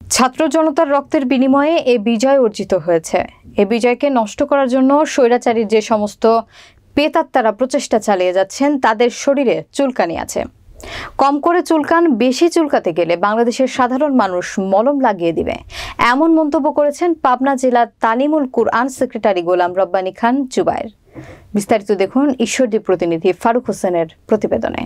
ছাত্র জনতার রক্তের বিনিময়ে এ বিজয় অর্জিত হয়েছে। এ বিজয়কে নষ্ট করার জন্য স্বৈরাচারীর যে সমস্ত পেতাত্তারা প্রচেষ্টা চালিয়ে যাচ্ছেন তাদের শরীরে চুলকানি আছে। কম করে চুলকান, বেশি চুলকাতে গেলে বাংলাদেশের সাধারণ মানুষ মলম লাগিয়ে দিবে, এমন মন্তব্য করেছেন পাবনা জেলার তালিমুল কুরআন সেক্রেটারি গোলাম রব্বানী খান জুবায়ের। বিস্তারিত দেখুন ঈশ্বরদী প্রতিনিধি ফারুক হোসেনের প্রতিবেদনে।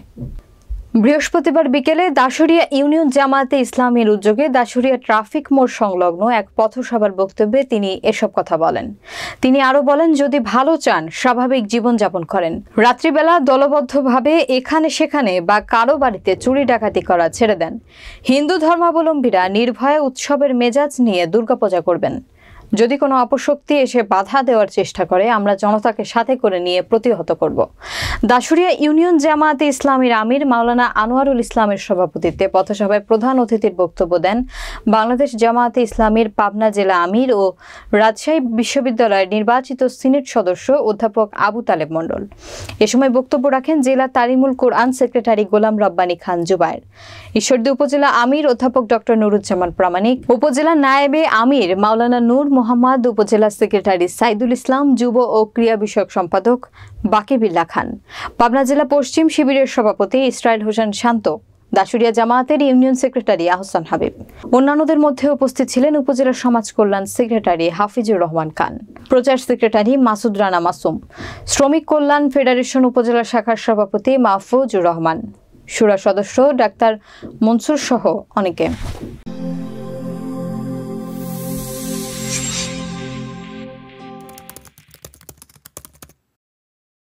বৃহস্পতিবার বিকেলে দাশুরিয়া ইউনিয়ন জামায়াতে ইসলামীর উদ্যোগে দাশুরিয়া ট্রাফিক মোড় সংলগ্ন এক পথসভার বক্তব্যে তিনি এসব কথা বলেন। তিনি আরো বলেন, যদি ভালো চান, স্বাভাবিক জীবনযাপন করেন, রাত্রিবেলা দলবদ্ধভাবে এখানে সেখানে বা কারো বাড়িতে চুরি ডাকাতি করা ছেড়ে দেন। হিন্দু ধর্মাবলম্বীরা নির্ভয়ে উৎসবের মেজাজ নিয়ে দুর্গাপূজা করবেন। যদি কোনো অপশক্তি এসে বাধা দেওয়ার চেষ্টা করে, আমরা জনতাকে সাথে করে নিয়ে প্রতিহত করব। দাশুরিয়া ইউনিয়ন জামায়াতে ইসলামীর আমির মাওলানা আনোয়ারুল ইসলামের সভাপতিত্বে পথসভায় প্রধান অতিথির বক্তব্য দেন বাংলাদেশ জামায়াতে ইসলামীর পাবনা জেলা আমির ও রাজশাহী বিশ্ববিদ্যালয়ের নির্বাচিত সিনেট সদস্য অধ্যাপক আবু তালেব মণ্ডল। এ সময় বক্তব্য রাখেন জেলা তালিমুল কুরআন সেক্রেটারি গোলাম রব্বানী খান জুবায়ের, ঈশ্বরদী উপজেলা আমির অধ্যাপক ডক্টর নুরুজ্জামান প্রামাণিক, উপজেলা নায়েবে আমির মাওলানা নূর মোহাম্মদ, উপজেলা সেক্রেটারি সাইদুল ইসলাম, যুব ও ক্রীড়া বিষয়ক সম্পাদক বাকিবিল্লাহ খান, পাবনা জেলা পশ্চিম শিবিরের সভাপতি ইসরায়েল হোসেন শান্ত, দাশুরিয়া জামায়াতের ইউনিয়ন সেক্রেটারি আহসান হাবিব। অন্যান্যদের মধ্যে উপস্থিত ছিলেন উপজেলা সমাজ কল্যাণ সেক্রেটারি হাফিজুর রহমান খান, প্রচার সেক্রেটারি মাসুদ রানা মাসুম, শ্রমিক কল্যাণ ফেডারেশন উপজেলা শাখার সভাপতি মাহফুজুর রহমান, শুরা সদস্য ডাক্তার মনসুর সহ অনেকে।